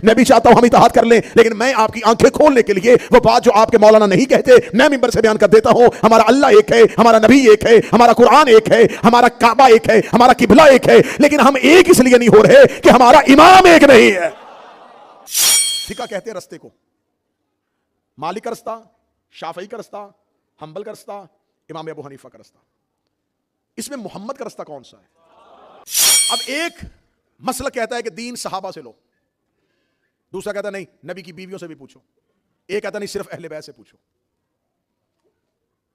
میں بھی چاہتا ہوں ہم اتحاد کر لیں، لیکن میں آپ کی آنکھیں کھولنے کے لیے وہ بات جو آپ کے مولانا نہیں کہتے میں ممبر سے بیان کر دیتا ہوں۔ ہمارا اللہ ایک ہے، ہمارا نبی ایک ہے، ہمارا قرآن ایک ہے، ہمارا کعبہ ایک ہے، ہمارا قبلہ ایک ہے، لیکن ہم ایک اس لیے نہیں ہو رہے کہ ہمارا امام ایک نہیں ہے۔ فقہ کہتے ہیں رستے کو، مالک کا رستہ، شافعی کا رستہ، حنبل کا رستہ، امام ابو حنیفہ کا رستہ۔ اس میں محمد کا رستہ کون سا ہے؟ اب ایک مسئلہ کہتا ہے کہ دین صحابہ سے لو، دوسرا کہتا ہے نہیں نبی کی بیویوں سے بھی پوچھو، ایک کہتا نہیں صرف اہل بیت سے پوچھو۔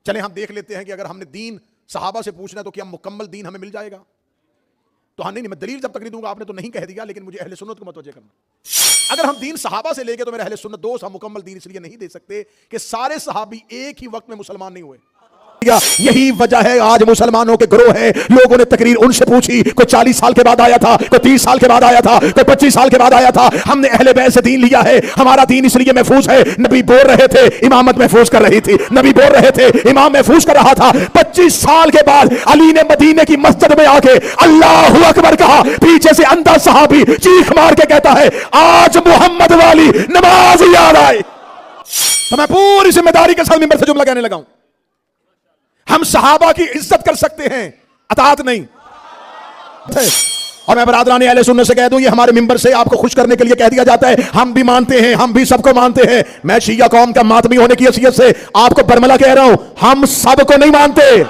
چلیں ہم دیکھ لیتے ہیں کہ اگر ہم نے دین صحابہ سے پوچھنا ہے تو کیا مکمل دین ہمیں مل جائے گا؟ تو ہاں نہیں میں دلیل جب تک نہیں دوں گا، آپ نے تو نہیں کہہ دیا، لیکن مجھے اہل سنت کو متوجہ کرنا۔ اگر ہم دین صحابہ سے لے کے تو میرے اہل سنت دوست ہم مکمل دین اس لیے نہیں دے سکتے کہ سارے صحابی ایک ہی وقت میں مسلمان نہیں ہوئے۔ یہی وجہ ہے آج مسلمانوں کے گروہ ہیں، لوگوں نے تقریر ان سے پوچھی، کوئی 40 سال کے بعد آیا تھا، کوئی 30 سال کے بعد آیا تھا، کوئی 25 سال کے بعد آیا تھا۔ ہم نے اہل بیت سے دین لیا ہے، ہمارا دین اس لیے محفوظ ہے، نبی بول رہے تھے امامت محفوظ کر رہی تھی، نبی بول رہے تھے امام محفوظ کر رہا تھا۔ 25 سال کے بعد علی نے مدینے کی مسجد میں آ کے اللہ اکبر کہا، پیچھے سے اندھا صحابی چیخ مار کے کہتا ہے آج محمد والی نماز یاد آئی۔ تو میں پوری ذمہ داری کے ساتھ ممبر سے جملہ کہنے لگا ہوں، ہم صحابہ کی عزت کر سکتے ہیں، اطاعت نہیں۔ اور میں برادران اہل سنت سے کہہ دوں، یہ ہمارے ممبر سے آپ کو خوش کرنے کے لیے کہہ دیا جاتا ہے، ہم بھی مانتے ہیں، ہم بھی سب کو مانتے ہیں۔ میں شیعہ قوم کا ماتمی ہونے کی حیثیت سے آپ کو برملا کہہ رہا ہوں، ہم سب کو نہیں مانتے۔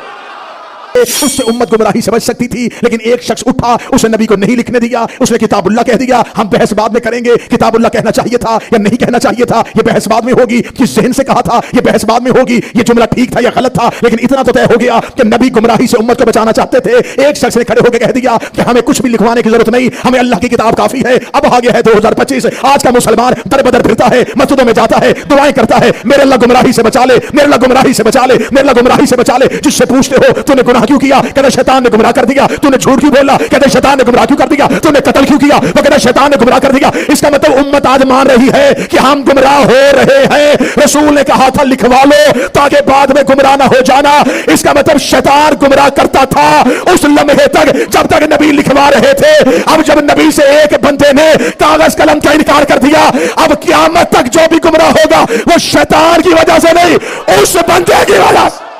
اس سے امت گمراہی سے بچ سکتی تھی، لیکن ایک شخص اٹھا، اس نے نبی کو نہیں لکھنے دیا، اس نے کتاب اللہ کہہ دیا۔ ہم بحث بعد میں کریں گے کتاب اللہ کہنا چاہیے تھا یا نہیں کہنا چاہیے تھا، یہ بحث بعد میں ہوگی، کس ذہن سے کہا تھا یہ بحث بعد میں ہوگی، یہ جملہ ٹھیک تھا یا غلط تھا، لیکن اتنا تو طے ہو گیا کہ نبی گمراہی سے امت کو بچانا چاہتے تھے۔ ایک شخص نے کھڑے ہو کے کہہ دیا کہ ہمیں کچھ بھی لکھوانے کی ضرورت نہیں، ہمیں اللہ کی کتاب کافی ہے۔ اب آ گیا ہے 2025، آج کا مسلمان در بدر پھرتا ہے، مسجدوں میں جاتا ہے، دعائیں کرتا ہے، میرے اللہ گمراہی سے بچا لے، میرے اللہ گمراہی سے بچا لے، میرے اللہ گمراہی سے بچا لے۔ جس سے پوچھتے ہو تو نے گناہ کیوں کیا، کہتا شیطان نے گمراہ کر دیا، تو نے جھوٹ کیوں بولا، کہتے شیطان نے گمراہ کیوں کر دیا، تو نے قتل کیوں کیا، وہ کہتا شیطان نے گمراہ کر دیا۔ اس کا مطلب امت آج مان رہی ہے کہ ہم گمراہ ہو رہے ہیں، رسول نے کہا تھا لکھوا لو تاکہ بعد میں گمراہ نہ ہو جانا۔ اس کا مطلب شیطان گمراہ کرتا تھا اس لمحے تک جب تک نبی لکھوا رہے تھے۔ اب جب نبی سے ایک بندے نے کاغذ قلم کا انکار کر دیا، اب قیامت تک جو بھی گمراہ ہوگا وہ شیطان کی وجہ سے نہیں، اس بندے کی وجہ سے۔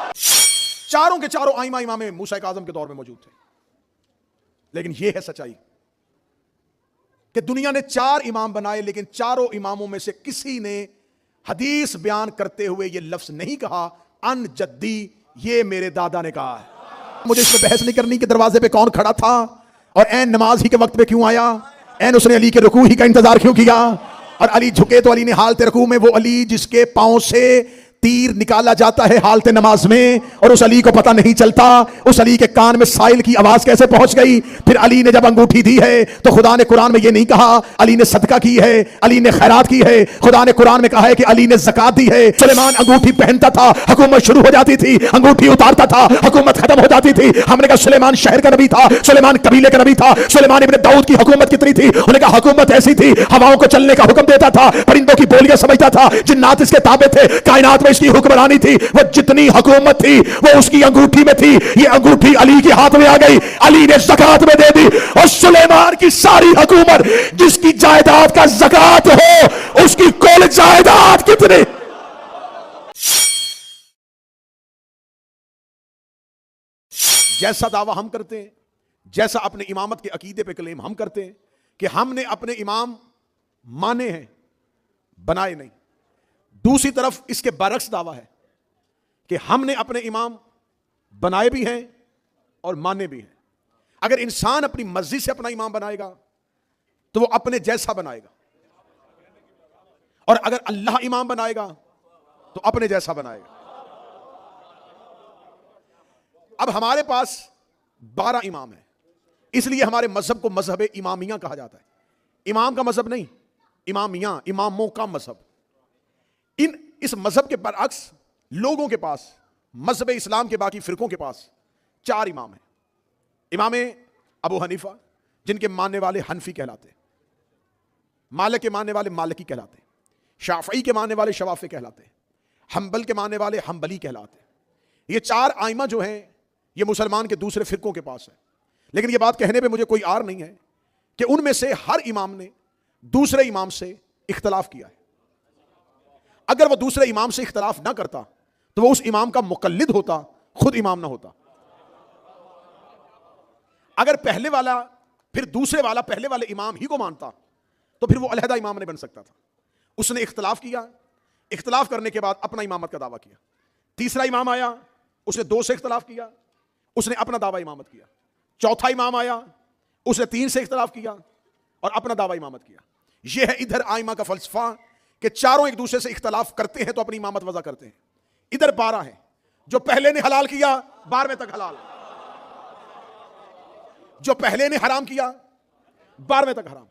چاروں کے چاروں ائمہ امام موسیٰ کاظم کے دور میں موجود تھے، لیکن یہ ہے سچائی کہ دنیا نے 4 امام بنائے، لیکن چاروں اماموں میں سے کسی نے حدیث بیان کرتے ہوئے یہ لفظ نہیں کہا ان جدی، یہ میرے دادا نے کہا ہے۔ مجھے اس میں بحث نہیں کرنی کہ دروازے پہ کون کھڑا تھا اور عین نماز ہی کے وقت پہ کیوں آیا، عین اس نے علی کے رکوع ہی کا انتظار کیوں کیا، اور علی جھکے تو علی نے حالت رکوع میں، وہ علی جس کے پاؤں سے تیر نکالا جاتا ہے حالت نماز میں، اور اس علی کو پتہ نہیں چلتا اس علی کے کان میں سائل کی آواز کیسے پہنچ گئی۔ پھر علی نے جب انگوٹھی دی ہے تو خدا نے قرآن میں یہ نہیں کہا علی نے صدقہ کی ہے، علی نے خیرات کی ہے، خدا نے قرآن میں کہا ہے کہ علی نے زکات دی ہے۔ سلیمان انگوٹھی پہنتا تھا، حکومت شروع ہو جاتی تھی، انگوٹھی اتارتا تھا، حکومت ختم ہو جاتی تھی۔ ہم نے کہا سلیمان شہر کا نبی تھا، سلیمان قبیلے کا نبی تھا، سلیمان ابن داؤد کی حکومت کتنی تھی، انہوں نے کہا حکومت ایسی تھی ہواؤں کو چلنے کا حکم دیتا تھا، پرندوں کی بولیاں سمجھتا تھا، جنات اس کے تابع تھے، کائنات میں اس کی حکمرانی تھی، وہ جتنی حکومت تھی وہ اس کی انگوٹھی میں تھی۔ یہ انگوٹھی علی کے ہاتھ میں آ گئی، علی نے زکات میں دے دی، اور سلیمان کی ساری حکومت جس کی جائیداد کا زکات ہو اس کی کل جائیداد کتنی۔ جیسا دعویٰ ہم کرتے ہیں، جیسا اپنے امامت کے عقیدے پہ کلیم ہم کرتے ہیں کہ ہم نے اپنے امام مانے ہیں، بنائے نہیں، دوسری طرف اس کے برعکس دعویٰ ہے کہ ہم نے اپنے امام بنائے بھی ہیں اور مانے بھی ہیں۔ اگر انسان اپنی مرضی سے اپنا امام بنائے گا تو وہ اپنے جیسا بنائے گا، اور اگر اللہ امام بنائے گا تو اپنے جیسا بنائے گا۔ اب ہمارے پاس 12 امام ہیں، اس لیے ہمارے مذہب کو مذہب امامیہ کہا جاتا ہے۔ امام کا مذہب نہیں، امامیہ، اماموں کا مذہب۔ اس مذہب کے برعکس لوگوں کے پاس، مذہب اسلام کے باقی فرقوں کے پاس 4 امام ہیں۔ امام ابو حنیفہ جن کے ماننے والے حنفی کہلاتے ہیں، مالک کے ماننے والے مالکی کہلاتے ہیں، شافعی کے ماننے والے شوافی کہلاتے ہیں، حنبل کے ماننے والے حنبلی کہلاتے ہیں۔ یہ 4 ائمہ جو ہیں یہ مسلمان کے دوسرے فرقوں کے پاس ہیں، لیکن یہ بات کہنے پہ مجھے کوئی عار نہیں ہے کہ ان میں سے ہر امام نے دوسرے امام سے اختلاف کیا ہے، اگر وہ دوسرے امام سے اختلاف نہ کرتا تو وہ اس امام کا مقلد ہوتا، خود امام نہ ہوتا۔ اگر پہلے والا پھر دوسرے والا پہلے والے امام ہی کو مانتا تو پھر وہ علیحدہ امام نہیں بن سکتا تھا۔ اس نے اختلاف کیا، اختلاف کرنے کے بعد اپنا امامت کا دعویٰ کیا۔ تیسرا امام آیا، اس نے 2 سے اختلاف کیا، اس نے اپنا دعویٰ امامت کیا۔ چوتھا امام آیا، اس نے 3 سے اختلاف کیا اور اپنا دعویٰ امامت کیا۔ یہ ہے ادھر آئمہ کا فلسفہ کہ چاروں ایک دوسرے سے اختلاف کرتے ہیں تو اپنی امامت وضع کرتے ہیں۔ ادھر 12 ہیں، جو پہلے نے حلال کیا 12ویں تک حلال، جو پہلے نے حرام کیا 12ویں تک حرام۔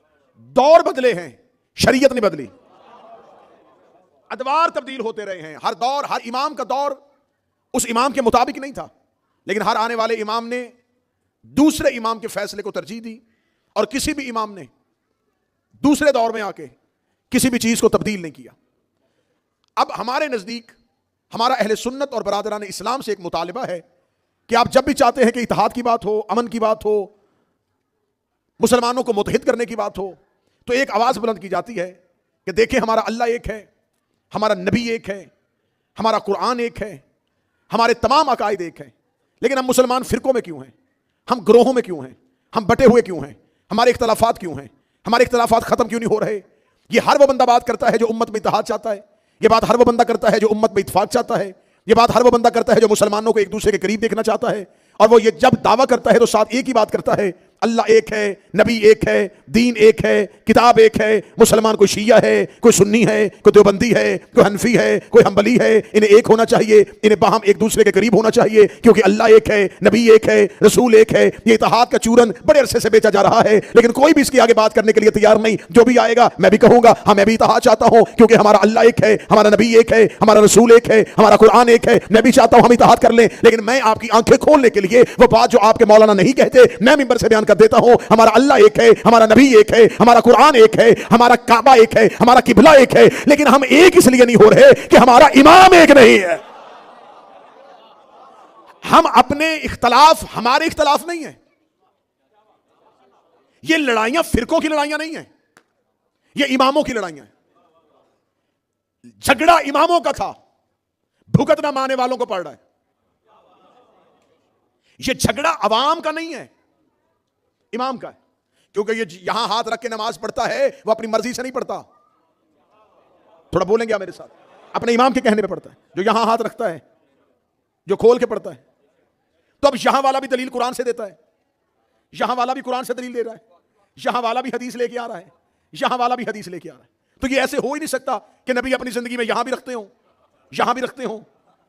دور بدلے ہیں، شریعت نہیں بدلی، ادوار تبدیل ہوتے رہے ہیں۔ ہر دور، ہر امام کا دور اس امام کے مطابق نہیں تھا، لیکن ہر آنے والے امام نے دوسرے امام کے فیصلے کو ترجیح دی، اور کسی بھی امام نے دوسرے دور میں آ کے کسی بھی چیز کو تبدیل نہیں کیا۔ اب ہمارے نزدیک ہمارا اہل سنت اور برادران اسلام سے ایک مطالبہ ہے کہ آپ جب بھی چاہتے ہیں کہ اتحاد کی بات ہو، امن کی بات ہو، مسلمانوں کو متحد کرنے کی بات ہو، تو ایک آواز بلند کی جاتی ہے کہ دیکھیں ہمارا اللہ ایک ہے، ہمارا نبی ایک ہے، ہمارا قرآن ایک ہے، ہمارے تمام عقائد ایک ہیں، لیکن ہم مسلمان فرقوں میں کیوں ہیں، ہم گروہوں میں کیوں ہیں، ہم بٹے ہوئے کیوں ہیں، ہمارے اختلافات کیوں ہیں، ہمارے اختلافات ختم کیوں نہیں ہو رہے؟ یہ ہر وہ بندہ بات کرتا ہے جو امت میں اتحاد چاہتا ہے، یہ بات ہر وہ بندہ کرتا ہے جو امت میں اتفاق چاہتا ہے، یہ بات ہر وہ بندہ کرتا ہے جو مسلمانوں کو ایک دوسرے کے قریب دیکھنا چاہتا ہے، اور وہ یہ جب دعویٰ کرتا ہے تو ساتھ ایک ہی بات کرتا ہے، اللہ ایک ہے، نبی ایک ہے، دین ایک ہے، کتاب ایک ہے۔ مسلمان کوئی شیعہ ہے، کوئی سنی ہے، کوئی دیوبندی ہے، کوئی حنفی ہے، کوئی حنبلی ہے، انہیں ایک ہونا چاہیے، انہیں باہم ایک دوسرے کے قریب ہونا چاہیے، کیونکہ اللہ ایک ہے، نبی ایک ہے، رسول ایک ہے۔ یہ اتحاد کا چورن بڑے عرصے سے بیچا جا رہا ہے، لیکن کوئی بھی اس کی آگے بات کرنے کے لیے تیار نہیں۔ جو بھی آئے گا میں بھی کہوں گا ہاں میں بھی اتحاد چاہتا ہوں، کیونکہ ہمارا اللہ ایک ہے، ہمارا نبی ایک ہے، ہمارا رسول ایک ہے، ہمارا قرآن ایک ہے۔ میں بھی چاہتا ہوں ہم اتحاد کر لیں، لیکن میں آپ کی آنکھیں کھولنے کے لیے وہ بات جو آپ کے مولانا نہیں کہتے میں ممبر سے بیان کر دیتا ہوں۔ ہمارا اللہ ایک ہے، ہمارا نبی ایک ہے، ہمارا قرآن ایک ہے، ہمارا کعبہ ایک ہے، ہمارا قبلہ ایک ہے، لیکن ہم ایک اس لیے نہیں ہو رہے کہ ہمارا امام ایک نہیں ہے۔ ہم اپنے اختلاف، ہمارے اختلاف نہیں ہیں، یہ لڑائیاں فرقوں کی لڑائیاں نہیں ہیں، یہ اماموں کی لڑائیاں ہیں۔ جھگڑا اماموں کا تھا، بھگتنا مانے والوں کو پڑ رہا ہے۔ یہ جھگڑا عوام کا نہیں ہے، امام کا ہے، کیونکہ یہ یہاں ہاتھ رکھ کے نماز پڑھتا ہے وہ اپنی مرضی سے نہیں پڑھتا۔ تھوڑا بولیں گے آپ میرے ساتھ؟ اپنے امام کے کہنے پہ پڑھتا ہے، جو یہاں ہاتھ رکھتا ہے، جو کھول کے پڑھتا ہے۔ تو اب یہاں والا بھی دلیل قرآن سے دیتا ہے، یہاں والا بھی قرآن سے دلیل دے رہا ہے، یہاں والا بھی حدیث لے کے آ رہا ہے، یہاں والا بھی حدیث لے کے آ رہا ہے۔ تو یہ ایسے ہو ہی نہیں سکتا کہ نبی اپنی زندگی میں یہاں بھی رکھتے ہوں، یہاں بھی رکھتے ہوں،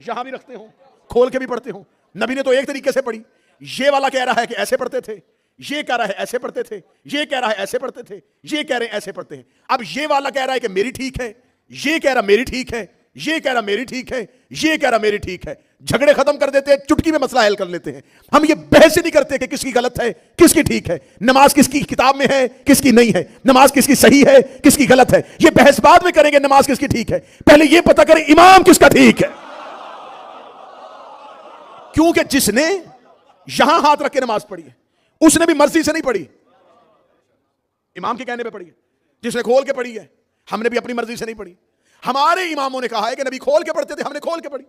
یہاں بھی رکھتے ہوں، کھول کے بھی پڑھتے ہوں۔ نبی نے تو ایک طریقے سے پڑھی، یہ والا کہہ رہا ہے کہ ایسے پڑھتے تھے، یہ کہہ رہا ہے ایسے پڑھتے تھے، یہ کہہ رہا ہے ایسے پڑھتے تھے، یہ کہہ رہے ہیں ایسے پڑھتے ہیں۔ اب یہ والا کہہ رہا ہے کہ میری ٹھیک ہے، یہ کہہ رہا میری ٹھیک ہے، یہ کہہ رہا میری ٹھیک ہے، یہ کہہ رہا میری ٹھیک ہے۔ جھگڑے ختم کر دیتے ہیں، چٹکی میں مسئلہ حل کر لیتے ہیں۔ ہم یہ بحث نہیں کرتے کہ کس کی غلط ہے کس کی ٹھیک ہے، نماز کس کی کتاب میں ہے کس کی نہیں ہے، نماز کس کی صحیح ہے کس کی غلط ہے۔ یہ بحث بعد میں کریں گے نماز کس کی ٹھیک ہے، پہلے یہ پتہ کریں امام کس کا ٹھیک ہے۔ کیونکہ جس نے یہاں ہاتھ رکھ کے نماز پڑھی ہے اس نے بھی مرضی سے نہیں پڑھی، امام کے کہنے پہ پڑھی ہے۔ جس نے کھول کے پڑھی ہے، ہم نے بھی اپنی مرضی سے نہیں پڑھی۔ ہمارے اماموں نے کہا ہے کہ نبی کھول کے پڑھتے تھے، ہم نے کھول کے پڑھی۔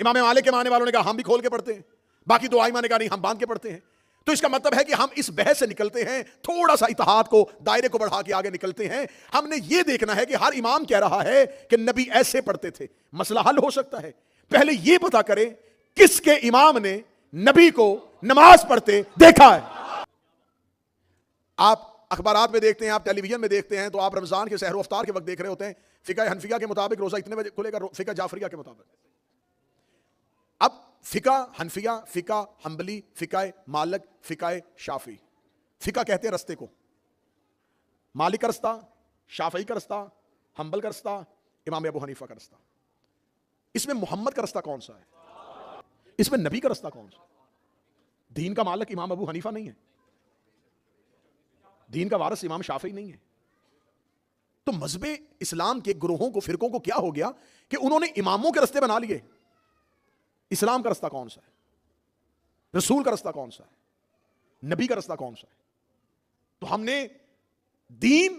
امام مالک کے ماننے والوں نے کہا ہم بھی کھول کے پڑھتے ہیں، باقی دو ائمہ نے کہا نہیں ہم باندھ کے پڑھتے ہیں۔ تو اس کا مطلب ہے کہ ہم اس بحث سے نکلتے ہیں، تھوڑا سا اتحاد کو دائرے کو بڑھا کے آگے نکلتے ہیں۔ ہم نے یہ دیکھنا ہے کہ ہر امام کہہ رہا ہے کہ نبی ایسے پڑھتے تھے، مسئلہ حل ہو سکتا ہے۔ پہلے یہ پتا کریں کس کے امام نے نبی کو نماز پڑھتے دیکھا ہے۔ آپ اخبارات میں دیکھتے ہیں، آپ ٹیلی ویژن میں دیکھتے ہیں، تو آپ رمضان کے سحر و افطار کے وقت دیکھ رہے ہوتے ہیں فقہ حنفیہ کے مطابق روزہ اتنے بجے کھلے گا، فقہ جعفریہ کے مطابق۔ اب فقہ حنفیہ، فقہ حنبلی، فقہ مالک، فقہ شافعی۔ فقہ کہتے ہیں رستے کو، مالک کا رستہ، شافعی کا رستہ، حنبل کا رستہ، امام ابو حنیفہ کا رستہ۔ اس میں محمد کا رستہ کون سا ہے؟ اس میں نبی کا رستہ کون سا؟ دین کا مالک امام ابو حنیفہ نہیں ہے، دین کا وارث امام شافعی نہیں ہے۔ تو مذہب اسلام کے گروہوں کو، فرقوں کو کیا ہو گیا کہ انہوں نے اماموں کے رستے بنا لیے۔ اسلام کا رستہ کون سا ہے؟ رسول کا رستہ کون سا ہے؟ نبی کا رستہ کون سا ہے؟ تو ہم نے دین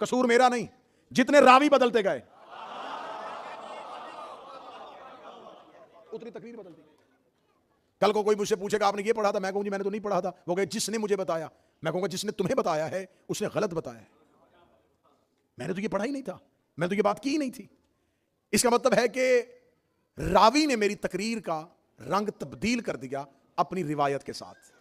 قصور میرا نہیں، جتنے راوی بدلتے گئے اتنی تقریر بدلتی گئی. کل کو کوئی مجھ سے پوچھے گا آپ نے یہ پڑھا تھا، میں کہوں جی میں نے تو نہیں پڑھا تھا. وہ کہے جس نے مجھے بتایا. میں کہوں گا جس نے تمہیں بتایا ہے اس نے غلط بتایا ہے، میں نے تو یہ پڑھا ہی نہیں تھا، میں تو یہ بات کی ہی نہیں تھی. اس کا مطلب ہے کہ راوی نے میری تقریر کا رنگ تبدیل کر دیا اپنی روایت کے ساتھ.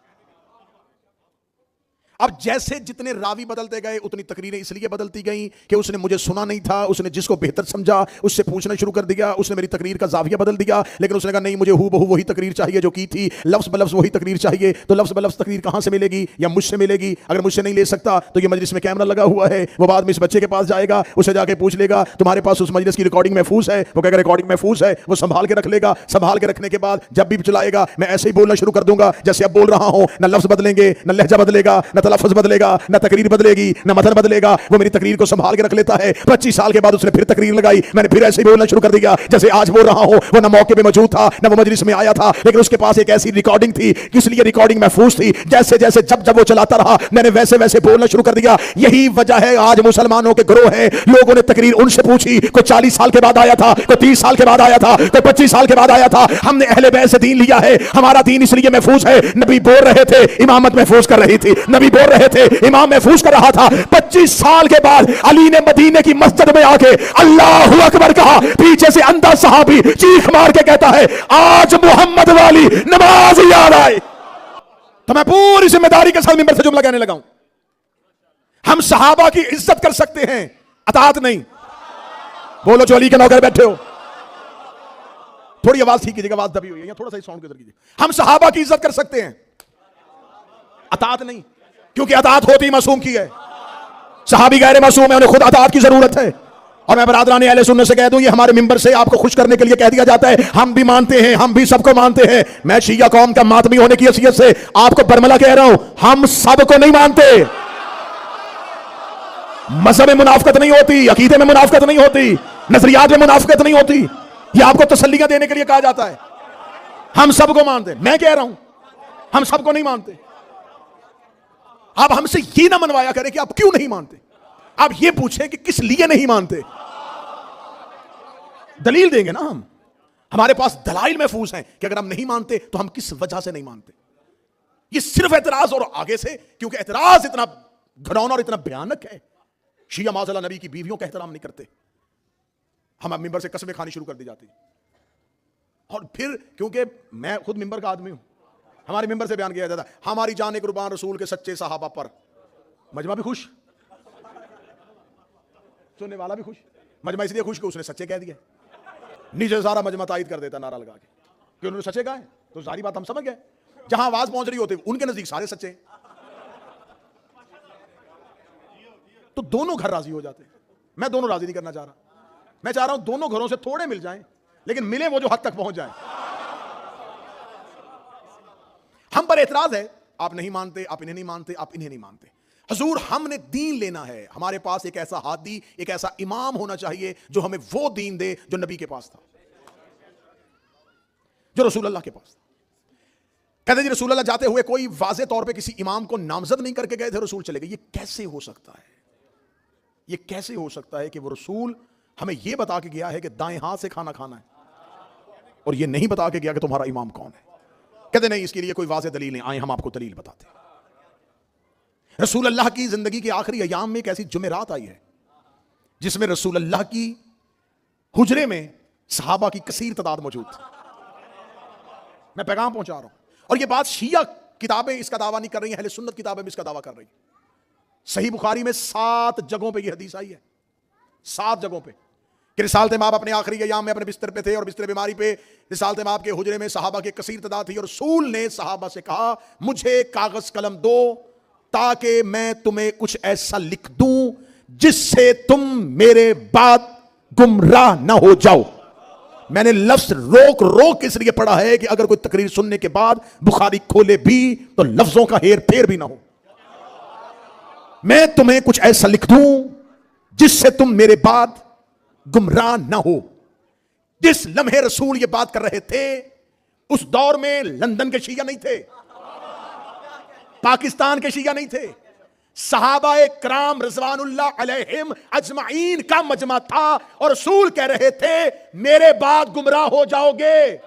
اب جیسے جتنے راوی بدلتے گئے اتنی تقریریں اس لیے بدلتی گئیں کہ اس نے مجھے سنا نہیں تھا، اس نے جس کو بہتر سمجھا اس سے پوچھنا شروع کر دیا، اس نے میری تقریر کا زاویہ بدل دیا. لیکن اس نے کہا نہیں، مجھے ہو بہو وہی تقریر چاہیے جو کی تھی، لفظ بلفظ وہی تقریر چاہیے. تو لفظ بلفظ تقریر کہاں سے ملے گی؟ یا مجھ سے ملے گی. اگر مجھ سے نہیں لے سکتا تو یہ مجلس میں کیمرہ لگا ہوا ہے، وہ بعد میں اس بچے کے پاس جائے گا، اسے جا کے پوچھ لے گا تمہارے پاس اس مجلس کی ریکارڈنگ محفوظ ہے؟ وہ کہے گا ریکارڈنگ محفوظ ہے. وہ سنبھال کے رکھ لے گا. سنبھال کے رکھنے کے بعد جب بھی چلائے گا میں ایسے ہی بولنا شروع کر دوں گا جیسے اب بول رہا ہوں. نہ لفظ بدلیں گے، نہ لہجہ بدلے گا، نہ تلفظ بدلے گا، نہ تقریر بدلے گی، نہ متن بدلے گا. وہ میری تقریر کو سنبھال کے رکھ لیتا ہے. 25 سال کے بعد اس نے پھر تقریر لگائی، میں نے پھر ایسے ہی بولنا شروع کر دیا جیسے آج بول رہا ہوں. وہ نہ موقع پہ موجود تھا، نہ وہ مجلس میں آیا تھا، لیکن اس کے پاس ایک ایسی ریکارڈنگ تھی، اس لیے ریکارڈنگ محفوظ تھی. جیسے جیسے جب وہ چلاتا رہا میں نے ویسے ویسے بولنا شروع کر دیا. یہی وجہ ہے آج مسلمانوں کے گروہ ہیں. لوگوں نے تقریر ان سے پوچھی، کوئی 40 سال کے بعد آیا تھا، کوئی 30 سال کے بعد آیا تھا، کوئی 25 سال کے بعد آیا تھا. ہم نے اہل بیت سے دین لیا ہے. ہمارا دین اس لیے محفوظ ہے، نبی بول رہے تھے امامت محفوظ کر رہی تھی، نبی بول رہے تھے امام محفوظ کر رہا تھا. 25 سال کے بعد علی نے مدینے کی مسجد میں آ کے اللہ اکبر کہا. پیچھے سے اندھا صحابی چیخ مار کے کہتا ہے آج محمد والی نماز یاد آئے. تو میں پوری ذمہ داری کے ساتھ ممبر سے جملہ کہنے لگا ہوں. ہم صحابہ کی عزت کر سکتے ہیں، اطاعت نہیں. بولو جو علی کے نوکر بیٹھے ہو، تھوڑی آواز ٹھیک کیجیے، آواز دبی ہوئی ہے، یا تھوڑا سا ساؤنڈ ادھر کیجیے. ہم صحابہ کی عزت کر سکتے ہیں، اطاعت نہیں، کیونکہ اطاعت ہوتی معصوم کی ہے. صحابی غیر معصوم ہے، انہیں خود اطاعت کی ضرورت ہے. اور میں برادران اہل سنت سے کہہ دوں، یہ ہمارے ممبر سے آپ کو خوش کرنے کے لیے کہہ دیا جاتا ہے ہم بھی مانتے ہیں، ہم بھی سب کو مانتے ہیں. میں شیعہ قوم کا ماتمی ہونے کی حیثیت سے آپ کو برملا کہہ رہا ہوں، ہم سب کو نہیں مانتے. مذہب میں منافقت نہیں ہوتی، عقیدے میں منافقت نہیں ہوتی، نظریات میں منافقت نہیں ہوتی. یہ آپ کو تسلیاں دینے کے لیے کہا جاتا ہے. ہم سب کو مانتے. میں کہہ رہا ہوں ہم سب کو نہیں مانتے. آپ ہم سے یہ نہ منوایا کریں کہ آپ کیوں نہیں مانتے. آپ یہ پوچھیں کہ کس لیے نہیں مانتے. دلیل دیں گے نا ہم. ہمارے پاس دلائل محفوظ ہیں کہ اگر ہم نہیں مانتے تو ہم کس وجہ سے نہیں مانتے. یہ صرف اعتراض اور آگے سے، کیونکہ اعتراض اتنا گھناؤنا اور اتنا بھیانک ہے. شیعہ معاذ اللہ نبی کی بیویوں کا احترام نہیں کرتے. ہم اب ممبر سے قسمیں کھانی شروع کر دی جاتی. اور پھر کیونکہ میں خود ممبر کا آدمی ہوں، ہمارے ممبر سے بیان کیا جاتا ہے ہماری جان قربان رسول کے سچے صحابہ پر. مجمع بھی خوش، سننے والا بھی خوش. مجمع اس لیے خوش کہ اس نے سچے کہہ دیا. نیچے سارا مجمع تائید کر دیتا نعرہ لگا کے کہ انہوں نے سچے کہا ہے. تو ظاہری بات ہم سمجھ گئے، جہاں آواز پہنچ رہی ہوتی ان کے نزدیک سارے سچے. تو دونوں گھر راضی ہو جاتے. میں دونوں راضی نہیں کرنا چاہ رہا. میں چاہ رہا ہوں دونوں گھروں سے تھوڑے مل جائیں، لیکن ملے وہ جو حد تک پہنچ جائیں. ہم پر اعتراض ہے آپ نہیں مانتے، آپ انہیں نہیں مانتے، آپ انہیں نہیں مانتے. حضور ہم نے دین لینا ہے. ہمارے پاس ایک ایسا ہادی، ایک ایسا امام ہونا چاہیے جو ہمیں وہ دین دے جو نبی کے پاس تھا، جو رسول اللہ کے پاس تھا. کہتے جی رسول اللہ جاتے ہوئے کوئی واضح طور پہ کسی امام کو نامزد نہیں کر کے گئے تھے، رسول چلے گئے. یہ کیسے ہو سکتا ہے؟ یہ کیسے ہو سکتا ہے کہ وہ رسول ہمیں یہ بتا کے گیا ہے کہ دائیں ہاتھ سے کھانا کھانا ہے، اور یہ نہیں بتا کے گیا کہ تمہارا امام کون ہے؟ کہتے نہیں، اس کے لیے کوئی واضح دلیل نہیں. آئیں ہم آپ کو دلیل بتاتے ہیں. رسول اللہ کی زندگی کے آخری ایام میں ایک ایسی جمعرات آئی ہے جس میں رسول اللہ کی حجرے میں صحابہ کی کثیر تعداد موجود تھی. میں پیغام پہنچا رہا ہوں. اور یہ بات شیعہ کتابیں اس کا دعویٰ نہیں کر رہی ہیں، اہل سنت کتابیں بھی اس کا دعویٰ کر رہی ہیں. صحیح بخاری میں 7 جگہوں پہ یہ حدیث آئی ہے. 7 جگہوں پہ کہ رسالت مآب اپنے آخری ایام میں اپنے بستر پہ تھے، اور بستر بیماری پہ رسالت مآب کے حجرے میں صحابہ کی کثیر تعداد تھی. اور رسول نے صحابہ سے کہا مجھے کاغذ قلم دو تاکہ میں تمہیں کچھ ایسا لکھ دوں جس سے تم میرے بعد گمراہ نہ ہو جاؤ. میں نے لفظ روک روک اس لیے پڑھا ہے کہ اگر کوئی تقریر سننے کے بعد بخاری کھولے بھی تو لفظوں کا ہیر پھیر بھی نہ ہو. میں تمہیں کچھ ایسا لکھ دوں جس سے تم میرے بعد گمراہ نہ ہو. جس لمحے رسول یہ بات کر رہے تھے اس دور میں لندن کے شیعہ نہیں تھے، پاکستان کے شیعہ نہیں تھے، صحابہ کرام رضوان اللہ علیہم اجمعین کا مجمع تھا اور رسول کہہ رہے تھے میرے بعد گمراہ ہو جاؤ گے.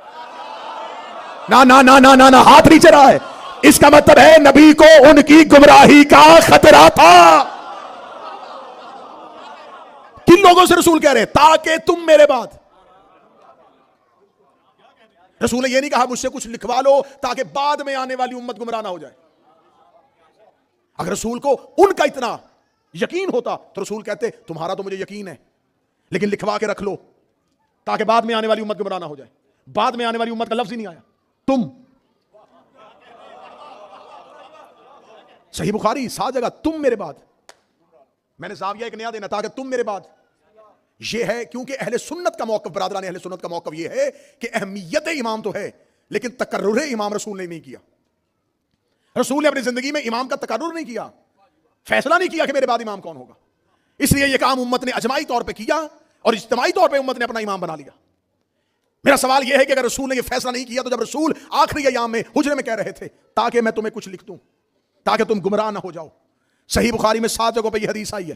نا نا نا نا نا ہاتھ نیچے رہا ہے. اس کا مطلب ہے نبی کو ان کی گمراہی کا خطرہ تھا. کن لوگوں سے رسول کہہ رہے تاکہ تم میرے بعد. رسول نے یہ نہیں کہا مجھ سے کچھ لکھوا لو تاکہ بعد میں آنے والی امت گمراہ نہ ہو جائے. اگر رسول کو ان کا اتنا یقین ہوتا تو رسول کہتے تمہارا تو مجھے یقین ہے لیکن لکھوا کے رکھ لو تاکہ بعد میں آنے والی امت گمراہ نہ ہو جائے. بعد میں آنے والی امت کا لفظ ہی نہیں آیا. تم صحیح بخاری 7 جگہ تم میرے بعد. میں نے زاویہ ایک نیا دینا تاکہ تم میرے بعد. یہ ہے کیونکہ اہل سنت کا موقف، برادران اہل سنت کا موقف یہ ہے کہ اہمیت امام تو ہے لیکن تکرر امام رسول نے نہیں کیا. رسول نے اپنی زندگی میں امام کا تکرر نہیں کیا، فیصلہ نہیں کیا کہ میرے بعد امام کون ہوگا. اس لیے یہ کام امت نے اجماعی طور پہ کیا اور اجتماعی طور پہ امت نے اپنا امام بنا لیا. میرا سوال یہ ہے کہ اگر رسول نے یہ فیصلہ نہیں کیا تو جب رسول آخری ایام میں حجرے میں کہہ رہے تھے تاکہ میں تمہیں کچھ لکھ دوں تاکہ تم گمراہ نہ ہو جاؤ. صحیح بخاری میں 7 جگہوں پہ یہ حدیث آئی ہے.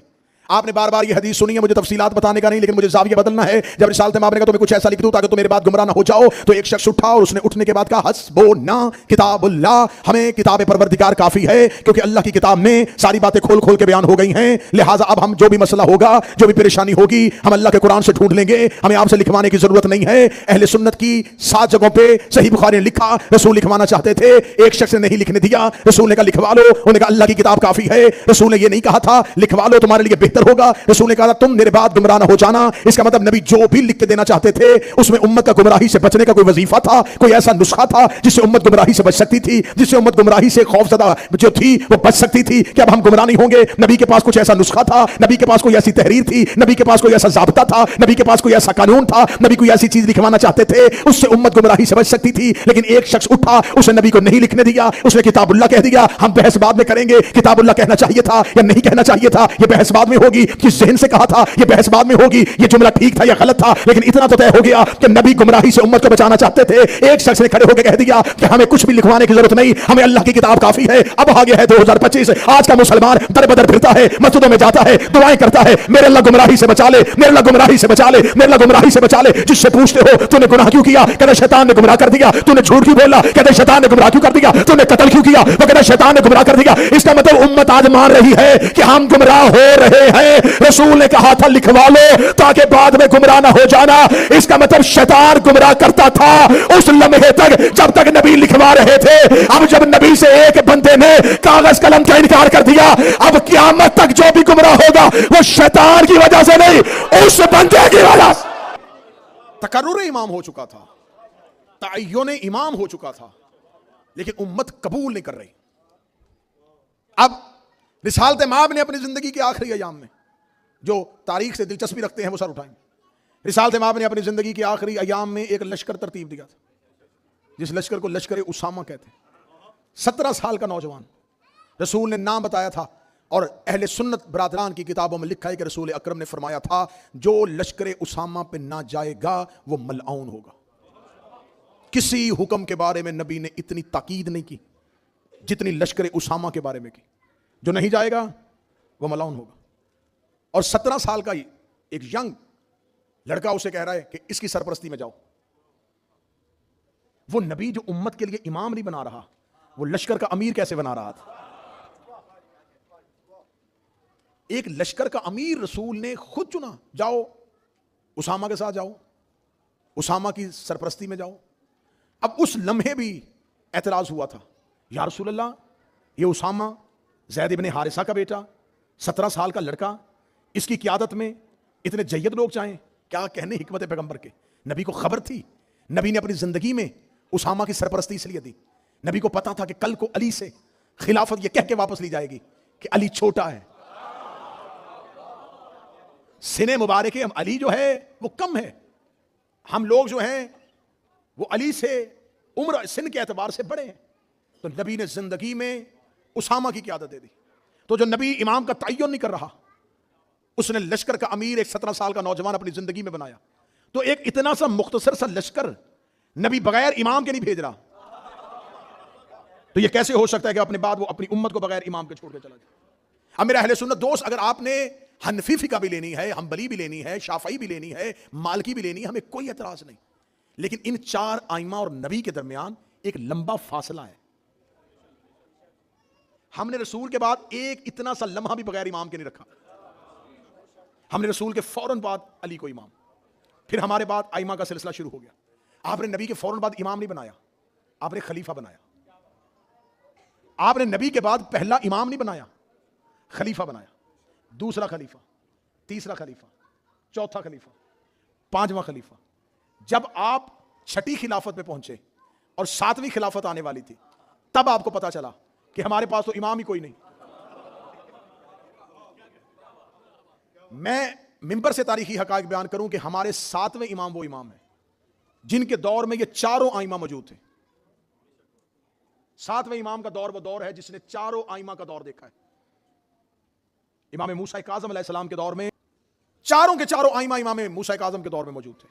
آپ نے بار بار یہ حدیث سنی ہے، مجھے تفصیلات بتانے کا نہیں لیکن مجھے زاویہ بدلنا ہے. جب رسالت مآب نے کہا تمہیں کچھ ایسا لکھ دوں تاکہ تم میرے بعد گمراہ نہ ہو جاؤ تو ایک شخص اٹھا اور اس نے اٹھنے کے بعد کہا حسبنا کتاب اللہ، ہمیں کتاب پروردگار کافی ہے کیونکہ اللہ کی کتاب میں ساری باتیں کھول کھول کے بیان ہو گئی ہیں. لہٰذا اب ہم جو بھی مسئلہ ہوگا، جو بھی پریشانی ہوگی، ہم اللہ کے قرآن سے ڈھونڈ لیں گے، ہمیں آپ سے لکھوانے کی ضرورت نہیں ہے. اہل سنت کی 7 جگہوں پہ صحیح بخاری نے لکھا. رسول لکھوانا چاہتے تھے، ایک شخص نے نہیں لکھنے دیا. رسول نے کہا لکھوا لو، انہوں نے کہا اللہ کی کتاب کافی ہے. رسول نے یہ نہیں کہا تھا لکھوا لو تمہارے لیے بہتر ہوگا. رسول نے کہا تم میرے بعد گمراہ نہ ہو جانا. اس کا مطلب نبی جو بھی لکھ کے دینا چاہتے تھے اس میں امت کا گمراہی سے بچنے کا کوئی وظیفہ تھا، کوئی ایسا نسخہ تھا جس سے امت گمراہی سے بچ سکتی تھی، جس سے امت گمراہی سے خوف زدہ جو تھی وہ بچ سکتی تھی کہ اب ہم گمراہ نہیں ہوں گے. نبی کے پاس کچھ ایسا نسخہ تھا، نبی کے پاس کوئی ایسی تحریر تھی، نبی کے پاس کوئی ایسا ضابطہ تھا، نبی کے پاس کوئی ایسا قانون تھا، نبی کوئی ایسی چیز لکھوانا چاہتے تھے اس سے امت گمراہی سے بچ سکتی تھی. لیکن ایک شخص اٹھا، اس نے نبی کو نہیں لکھنے دیا، اس نے کتاب اللہ کہہ دیا. ہم بحث بعد میں کریں گے کتاب اللہ کہنا چاہیے تھا یا نہیں کہنا چاہیے تھا، یہ بحث بعد میں ہوگی. کس ذہن سے کہا تھا یہ بحث بعد میں ہوگی. یہ جملہ ٹھیک تھا یا غلط تھا، لیکن اتنا تو طے ہو گیا کہ نبی گمراہی سے امت کو بچانا چاہتے تھے. ایک شخص نے کھڑے ہو کے کہہ دیا کہ ہمیں کچھ بھی لکھوانے کی ضرورت نہیں، ہمیں اللہ کی کتاب کافی ہے. اب آگے ہے 2025. آج کا مسلمان در بدر پھرتا ہے، مسجدوں میں جاتا ہے، دعائیں کرتا ہے میرے اللہ گمراہی سے بچا لے، میرے اللہ گمراہی سے بچا لے، میرے اللہ گمراہی سے بچا لے. جس سے پوچھتے ہو تو نے گناہ کیوں کیا، کہتے شیطان نے گمراہ کر دیا. تو نے جھوٹ کیوں بولا، کہتے شیطان نے گمراہ کیوں کر دیا. تو نے قتل کیوں کیا، وہ کہتے شیطان نے گمراہ کر دیا. اس کا مطلب امت آج مان رہی ہے کہ ہم گمراہ ہو رہے ہیں. رسول نے کہا تھا لکھوا لو تاکہ بعد میں گمراہ نہ ہو جانا. اس کا مطلب شیطان گمراہ کرتا تھا اس لمحے تک جب تک نبی لکھوا رہے تھے. اب جب نبی سے ایک بندے نے کاغذ قلم کا انکار کر دیا، اب قیامت تک جو بھی گمراہ ہوگا وہ شیطان کی وجہ سے نہیں، اس بندے کی وجہ سے. تقرر امام ہو چکا تھا، تعین امام ہو چکا تھا، لیکن امت قبول نہیں کر رہی. اب رسالت مآب نے اپنی زندگی کے آخری ایام میں جو تاریخ سے دلچسپی رکھتے ہیں وہ سر اٹھائیں. رسالت مآب نے اپنی زندگی کے آخری ایام میں ایک لشکر ترتیب دیا تھا جس لشکر کو لشکر اسامہ کہتے ہیں. 17 سال کا نوجوان رسول نے نام بتایا تھا اور اہل سنت برادران کی کتابوں میں لکھا ہے کہ رسول اکرم نے فرمایا تھا جو لشکر اسامہ پہ نہ جائے گا وہ ملعون ہوگا. کسی حکم کے بارے میں نبی نے اتنی تاکید نہیں کی جتنی لشکر اسامہ کے بارے میں کی. جو نہیں جائے گا وہ ملعون ہوگا. اور 17 سال کا ایک ینگ لڑکا اسے کہہ رہا ہے کہ اس کی سرپرستی میں جاؤ. وہ نبی جو امت کے لیے امام نہیں بنا رہا، وہ لشکر کا امیر کیسے بنا رہا تھا؟ ایک لشکر کا امیر رسول نے خود چنا. جاؤ اسامہ کے ساتھ جاؤ، اسامہ کی سرپرستی میں جاؤ. اب اس لمحے بھی اعتراض ہوا تھا، یا رسول اللہ یہ اسامہ زید بن حارثہ کا بیٹا 17 سال کا لڑکا، اس کی قیادت میں اتنے جید لوگ چاہیں، کیا کہنے حکمت پیغمبر کے. نبی کو خبر تھی، نبی نے اپنی زندگی میں اسامہ کی سرپرستی اس لیے دی. نبی کو پتا تھا کہ کل کو علی سے خلافت یہ کہہ کے واپس لی جائے گی کہ علی چھوٹا ہے. سنے مبارک ہم علی جو ہے وہ کم ہے، ہم لوگ جو ہیں وہ علی سے عمر سن کے اعتبار سے بڑے ہیں. تو نبی نے زندگی میں اسامہ کی قیادت دے دی. تو جو نبی امام کا تعین نہیں کر رہا، اس نے لشکر کا امیر ایک 17 سال کا نوجوان اپنی زندگی میں بنایا. تو ایک اتنا سا مختصر سا لشکر نبی بغیر امام کے نہیں بھیج رہا. تو یہ کیسے ہو سکتا ہے کہ اپنے بعد وہ اپنی امت کو بغیر امام کے چھوڑ کے چلا جائے؟ اب میرا اہل سنت دوست، اگر آپ نے حنفی فقہ بھی لینی ہے، حنبلی بھی لینی ہے، شافعی بھی لینی ہے، مالکی بھی لینی ہے، ہمیں کوئی اعتراض نہیں، لیکن ان چار ائمہ اور نبی کے درمیان ایک لمبا فاصلہ ہے. ہم نے رسول کے بعد ایک اتنا سا لمحہ بھی بغیر امام کے نہیں رکھا. ہم نے رسول کے فوراً بعد علی کو امام، پھر ہمارے بعد ائمہ کا سلسلہ شروع ہو گیا. آپ نے نبی کے فوراً بعد امام نہیں بنایا، آپ نے خلیفہ بنایا. آپ نے نبی کے بعد پہلا امام نہیں بنایا، خلیفہ بنایا، دوسرا خلیفہ، تیسرا خلیفہ، چوتھا خلیفہ، پانچواں خلیفہ. جب آپ چھٹی خلافت پہ پہنچے اور ساتویں خلافت آنے والی تھی، تب آپ کو پتا چلا کہ ہمارے پاس تو امام ہی کوئی نہیں. میں منبر سے تاریخی حقائق بیان کروں کہ ہمارے ساتویں امام وہ امام ہیں جن کے دور میں یہ چاروں ائمہ موجود تھے. ساتویں امام کا دور وہ دور ہے جس نے چاروں ائمہ کا دور دیکھا ہے. امام موسیٰ کاظم علیہ السلام کے دور میں چاروں کے چاروں ائمہ امام موسیٰ کاظم کے دور میں موجود تھے.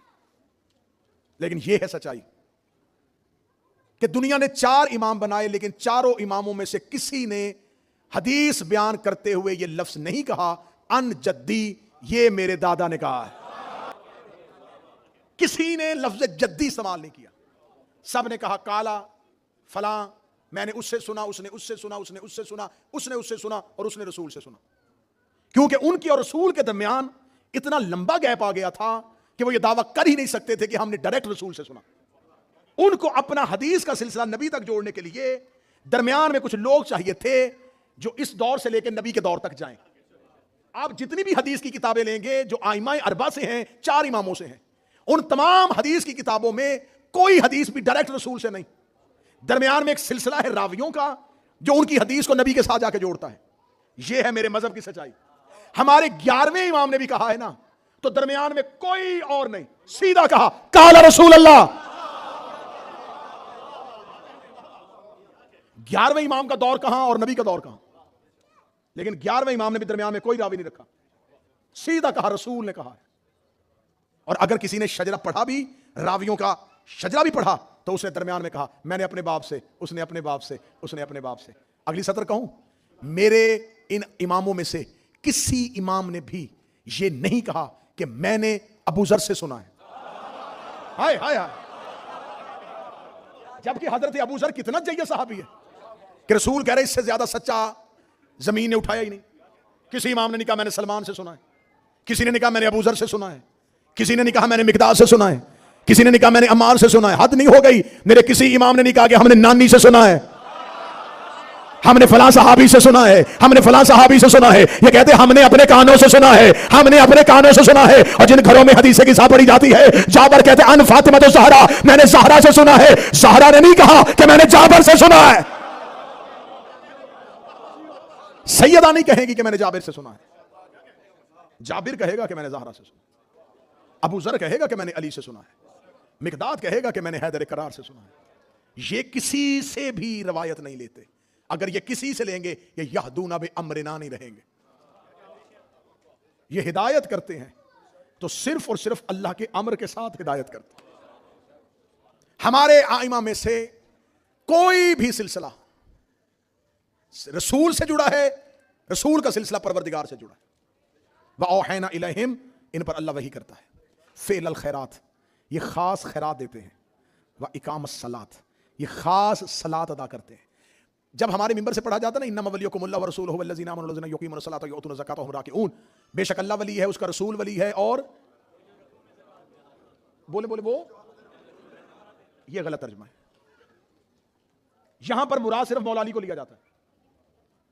لیکن یہ ہے سچائی کہ دنیا نے چار امام بنائے، لیکن چاروں اماموں میں سے کسی نے حدیث بیان کرتے ہوئے یہ لفظ نہیں کہا ان جدی، یہ میرے دادا نے کہا ہے. کسی نے لفظ جدی استعمال نہیں کیا. سب نے کہا کالا فلاں، میں نے اس سے سنا، اس نے اس سے سنا، اس نے اس سے سنا، اس نے اس سے سنا، اور اس نے رسول سے سنا. کیونکہ ان کی اور رسول کے درمیان اتنا لمبا گیپ آ گیا تھا کہ وہ یہ دعویٰ کر ہی نہیں سکتے تھے کہ ہم نے ڈائریکٹ رسول سے سنا. ان کو اپنا حدیث کا سلسلہ نبی تک جوڑنے کے لیے درمیان میں کچھ لوگ چاہیے تھے جو اس دور سے لے کے نبی کے دور تک جائیں. آپ جتنی بھی حدیث کی کتابیں لیں گے جو ائمہ اربعہ سے ہیں، چار اماموں سے ہیں، ان تمام حدیث کی کتابوں میں کوئی حدیث بھی ڈائریکٹ رسول سے نہیں. درمیان میں ایک سلسلہ ہے راویوں کا جو ان کی حدیث کو نبی کے ساتھ جا کے جوڑتا ہے. یہ ہے میرے مذہب کی سچائی. ہمارے 11ویں امام نے بھی کہا ہے نا، تو درمیان میں کوئی اور نہیں، سیدھا کہا قال رسول اللہ. 11ویں امام کا دور کہاں اور نبی کا دور کہاں؟ لیکن 11ویں امام نے بھی درمیان میں کوئی راوی نہیں رکھا، سیدھا کہا رسول نے کہا ہے. اور اگر کسی نے شجرہ پڑھا بھی، راویوں کا شجرہ بھی پڑھا، تو اس نے درمیان میں کہا میں نے اپنے باپ سے، اس نے اپنے باپ سے، اس نے اپنے باپ سے. اگلی سطر کہوں، میرے ان اماموں میں سے کسی امام نے بھی یہ نہیں کہا کہ میں نے ابو ذر سے سنا ہے. ہائے ہائے ہائے. جبکہ حضرت ابو ذر کتنا جید صحابی ہے کہ رسول کہہ رہے اس سے زیادہ سچا زمین نے اٹھایا ہی نہیں. کسی امام نے نہیں کہا میں نے سلمان سے سنا ہے، کسی نے نہیں کہا میں نے ابو ذر سے سنا ہے، کسی نے نہیں کہا میں نے مقداد سے سنا ہے، کسی نے نہیں کہا میں نے عمار سے سنا ہے. حد نہیں ہو گئی؟ میرے کسی امام نے نہیں کہا کہ ہم نے نانی سے سنا ہے، ہم نے فلاں صحابی سے سنا ہے، ہم نے فلاں صحابی سے سنا ہے. یہ کہتے ہیں ہم نے اپنے کانوں سے سنا ہے، ہم نے اپنے کانوں سے سنا ہے. اور جن گھروں میں حدیث قصہ پڑھی جاتی ہے، جابر کہتے ہیں ان فاطمہ الزہرا، میں نے زہرا سے سنا ہے. زہرا نے نہیں کہا کہ میں نے جابر سے سنا ہے. سیدہ نہیں کہے گی کہ میں نے جابر سے سنا ہے، جابر کہے گا کہ میں نے زہرا سے سنا ہے، ابو ذر کہے گا کہ میں نے علی سے سنا ہے، مقداد کہے گا کہ میں نے حیدر کرار سے سنا ہے. یہ کسی سے بھی روایت نہیں لیتے. اگر یہ کسی سے لیں گے یہ یہدون بامرنا نہیں رہیں گے. یہ ہدایت کرتے ہیں تو صرف اور صرف اللہ کے امر کے ساتھ ہدایت کرتے ہیں. ہمارے ائمہ میں سے کوئی بھی سلسلہ رسول سے جڑا ہے، رسول کا سلسلہ پروردگار سے جڑا ہے. وَأَوْحَيْنَا إِلَيْهِمْ، ان پر اللہ وحی کرتا ہے. فعل الخیرات، یہ خاص خیرات دیتے ہیں. وَإِقَامَ الصَّلَاۃ، یہ خاص صلاۃ ادا کرتے ہیں. جب ہمارے ممبر سے پڑھا جاتا نا انما ولیکم اللہ ورسولہ والذین آمنوا الذین یقیمون الصلاۃ ویؤتون الزکاۃ وهم راکعون، بے شک اللہ ولی ہے، اس کا رسول ولی ہے، اور بولے وہ یہ غلط ترجمہ ہے. یہاں پر مراد صرف مولا علی کو لیا جاتا ہے.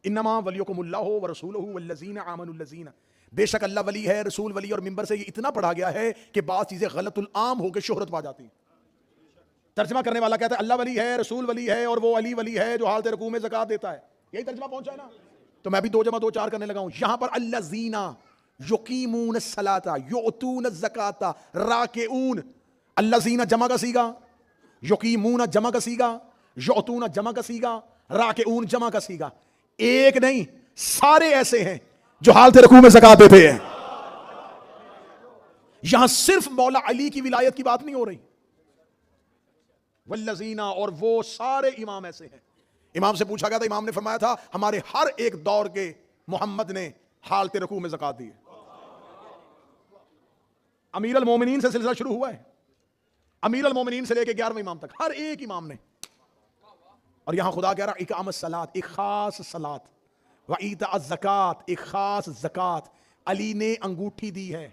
انما ولیکم اللہ ورسولہ والذین آمنوا الذین، بے شک اللہ ولی ہے، رسول ولی. اور ممبر سے یہ اتنا پڑھا گیا ہے کہ بعض چیزیں غلط العام ہو کے شہرت پا جاتی ہیں. ترجمہ کرنے والا کہتا ہے اللہ ولی ہے، رسول ولی ہے، اور وہ علی ولی ہے جو حالت رکوع میں زکات دیتا ہے. یہی ترجمہ پہنچا ہے نا. تو میں بھی 2 × 2 = 4 کرنے لگا ہوں. یہاں پر الذین یقیمون الصلاۃ یؤتون الزکاۃ راکعون، الذین جمع کا صیغہ، یقیمون جمع کا صیغہ، یؤتون جمع کا صیغہ، راکعون جمع کا صیغہ. ایک نہیں، سارے ایسے ہیں جو حالت رکوع میں زکات دیتے ہیں. یہاں صرف مولا علی کی ولایت کی بات نہیں ہو رہی. والذین، اور وہ سارے امام ایسے ہیں. امام سے پوچھا گیا تھا، امام نے فرمایا تھا ہمارے ہر ایک دور کے محمد نے حالت رکوع میں زکات دی ہے. امیر المومنین سے سلسلہ شروع ہوا ہے, امیر المومنین سے لے کے 11ویں امام تک, ہر ایک امام نے. اور یہاں خدا کہہ رہا اقام الصلاۃ, ایک خاص صلاۃ, و ایتاء الزکات, ایک خاص زکات. علی نے انگوٹھی دی ہے.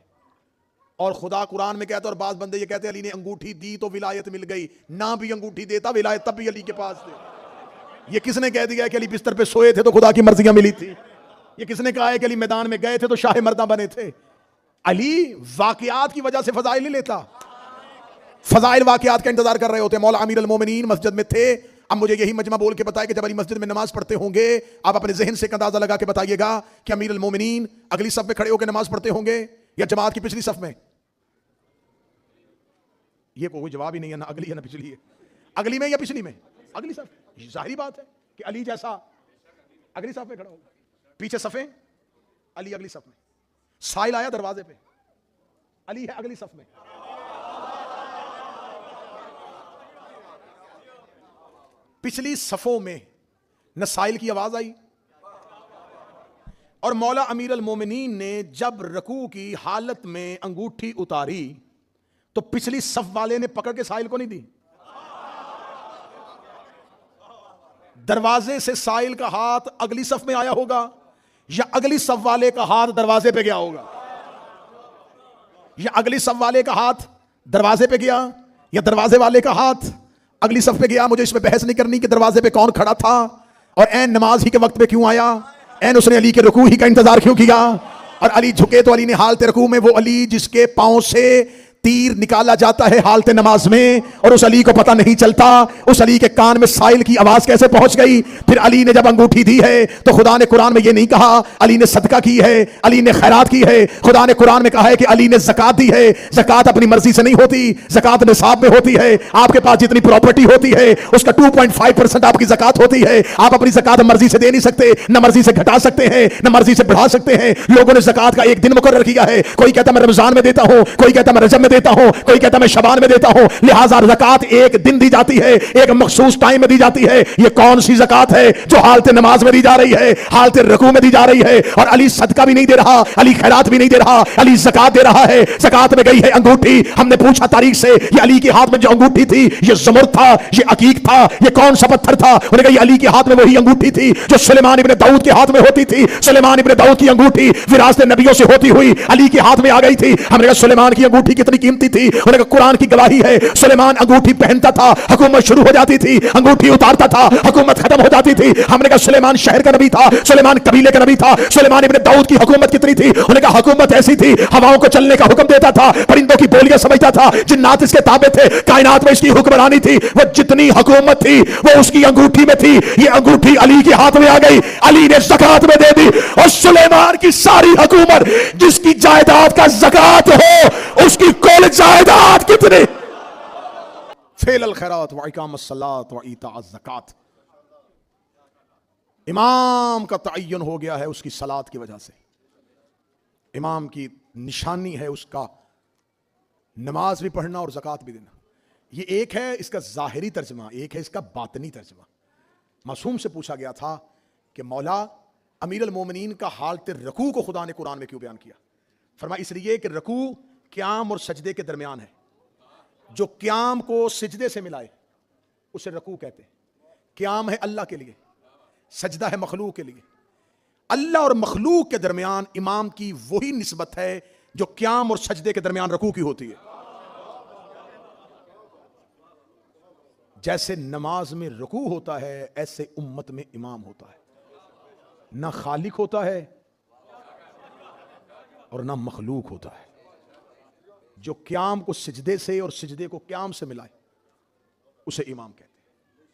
اور خدا قرآن میں کہتا ہے, اور بعض بندے یہ کہتے ہیں علی نے انگوٹھی دی تو ولایت مل گئی, نہ بھی انگوٹھی دیتا ولایت تب بھی علی کے پاس تھی. یہ کس نے کہہ دیا ہے کہ علی بستر پہ سوئے تھے تو خدا کی مرضیاں ملی تھی؟ یہ کس نے کہا ہے کہ علی میدان میں گئے تھے تو شاہ مردہ بنے تھے؟ علی واقعات کی وجہ سے فضائل نہیں لیتا, فضائل واقعات کا انتظار کر رہے ہوتے. مولا امیر المومنین مسجد میں تھے. اب مجھے یہی مجمع بول کے بتائے کہ جب علی مسجد میں نماز پڑھتے ہوں گے, آپ اپنے ذہن سے اندازہ لگا کے بتائیے گا کہ امیر المومنین اگلی صف میں کھڑے ہو کے نماز پڑھتے ہوں گے یا جماعت کی پچھلی صف میں؟ یہ کوئی جواب ہی نہیں ہے, نہ اگلی ہے نہ پچھلی ہے. اگلی میں یا پچھلی میں؟ اگلی صف. ظاہری بات ہے کہ علی جیسا اگلی صف میں کھڑا ہوگا. پیچھے صفیں, علی اگلی صف میں. سائل آیا دروازے پہ, علی ہے اگلی صف میں. پچھلی صفوں میں نہ سائل کی آواز آئی, اور مولا امیر المومنین نے جب رکوع کی حالت میں انگوٹھی اتاری تو پچھلی صف والے نے پکڑ کے سائل کو نہیں دی. دروازے سے سائل کا ہاتھ اگلی صف میں آیا ہوگا یا اگلی صف والے کا ہاتھ دروازے پہ گیا ہوگا, یا اگلی صف والے کا ہاتھ دروازے پہ گیا یا دروازے والے کا ہاتھ اگلی صف پہ گیا. مجھے اس میں بحث نہیں کرنی کہ دروازے پہ کون کھڑا تھا اور عین نماز ہی کے وقت پہ کیوں آیا, عین اس نے علی کے رکوع ہی کا انتظار کیوں کیا. اور علی جھکے تو علی نے حالت رکوع میں, وہ علی جس کے پاؤں سے تیر نکالا جاتا ہے حالت نماز میں, اور اس علی کو پتہ نہیں چلتا اس علی کے کان میں سائل کی آواز کیسے پہنچ گئی. پھر علی نے جب انگوٹھی دی ہے تو خدا نے قرآن میں یہ نہیں کہا علی نے صدقہ کی ہے, علی نے خیرات کی ہے. خدا نے قرآن میں کہا ہے کہ علی نے زکات دی ہے. زکات اپنی مرضی سے نہیں ہوتی, زکات نصاب میں ہوتی ہے. آپ کے پاس جتنی پراپرٹی ہوتی ہے اس کا 2.5% آپ کی زکات ہوتی ہے. آپ اپنی زکات مرضی سے دے نہیں سکتے, نہ مرضی سے گھٹا سکتے ہیں نہ مرضی سے بڑھا سکتے ہیں. لوگوں نے زکات کا ایک دن مقرر کیا ہے, کوئی کہتا میں رمضان میں دیتا ہوں, کوئی کہتا میں رجب میں دیتا ہوں, کوئی کہتا میں شعبان میں دیتا ہوں. لہٰذا زکات ایک دن دی جاتی ہے, ایک مخصوص ٹائم میں دی جاتی ہے. یہ کون سی زکات ہے جو حالت نماز میں دی جا رہی ہے, حالت رکوع میں دی جا رہی ہے؟ اور علی صدقہ بھی نہیں دے رہا, علی خیرات بھی نہیں دے رہا, علی زکات دے رہا ہے. زکات میں گئی ہے انگوٹھی. ہم نے پوچھا تاریخ سے یہ علی کے ہاتھ میں جو انگوٹھی تھی یہ زمرد تھا, یہ عقیق تھا, یہ کون سا پتھر تھا؟ انہوں نے کہا یہ علی کے ہاتھ میں وہی انگوٹھی تھی جو سلیمان ابن داؤد کے ہاتھ میں ہوتی تھی. سلیمان ابن داؤد کی انگوٹھی وراثت نبیوں سے ہوتی ہوئی علی کے ہاتھ میں آ گئی تھی. ہم نے کہا سلیمان کی انگوٹھی کتنی قیمتی تھی؟ انہوں نے کہا قرآن کی گواہی ہے سلیمان انگوٹھی پہنتا تھا حکومت شروع ہو جاتی تھی, انگوٹھی اتارتا تھا حکومت ختم ہو جاتی تھی. ہم نے کہا سلیمان شہر کا نبی تھا, سلیمان قبیلے کا نبی تھا. سلیمان ابن داؤد کی حکومت کتنی تھی؟ انہوں نے کہا حکومت ایسی تھی ہواؤں کو چلنے کا حکم دیتا تھا, پرندوں کی بولیاں سمجھتا تھا, جنات اس کے تابع تھے, کائنات میں اس کی حکمرانی تھی. وہ جتنی حکومت تھی وہ اس کی انگوٹھی میں تھی. یہ انگوٹھی علی کے ہاتھ میں آ گئی, علی نے زکات میں دے دی. اور سلیمان کی ساری حکومت جس کی جائیداد کا زکات ہو اس کی کل جائیداد کتنی؟ فعل الخیرات و اقام الصلاۃ و ایتاء الزکات. امام کا تعین ہو گیا ہے اس کی صلاۃ کی وجہ سے. امام کی نشانی ہے اس کا نماز بھی پڑھنا اور زکات بھی دینا. یہ ایک ہے اس کا ظاہری ترجمہ, ایک ہے اس کا باطنی ترجمہ. معصوم سے پوچھا گیا تھا کہ مولا امیر المومنین کا حالت رکوع کو خدا نے قرآن میں کیوں بیان کیا؟ فرمایا اس لیے کہ رکوع قیام اور سجدے کے درمیان ہے. جو قیام کو سجدے سے ملائے اسے رکوع کہتے ہیں. قیام ہے اللہ کے لیے, سجدہ ہے مخلوق کے لیے. اللہ اور مخلوق کے درمیان امام کی وہی نسبت ہے جو قیام اور سجدے کے درمیان رکوع کی ہوتی ہے. جیسے نماز میں رکوع ہوتا ہے ایسے امت میں امام ہوتا ہے. نہ خالق ہوتا ہے اور نہ مخلوق ہوتا ہے. جو قیام کو سجدے سے اور سجدے کو قیام سے ملائے اسے امام کہتے ہیں.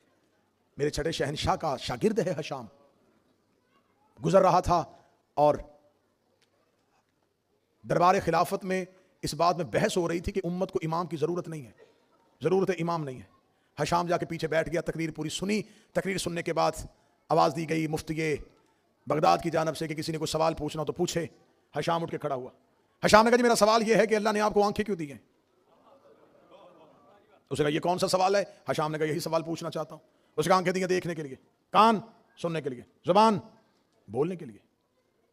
میرے چھٹے شہنشاہ کا شاگرد ہے ہشام, گزر رہا تھا اور دربار خلافت میں اس بات میں بحث ہو رہی تھی کہ امت کو امام کی ضرورت نہیں ہے, ضرورت امام نہیں ہے. ہشام جا کے پیچھے بیٹھ گیا, تقریر پوری سنی. تقریر سننے کے بعد آواز دی گئی مفتی بغداد کی جانب سے کہ کسی نے کوئی سوال پوچھنا ہو تو پوچھے. ہشام اٹھ کے کھڑا ہوا. ہشام نے کہا جی میرا سوال یہ ہے کہ اللہ نے آپ کو آنکھیں کیوں دی ہیں؟ اسے کہا یہ کون سا سوال ہے؟ ہشام نے کہا یہی سوال پوچھنا چاہتا ہوں. اسے کہا آنکھیں دی ہیں دیکھنے کے لیے, کان سننے کے لیے, زبان بولنے کے لیے.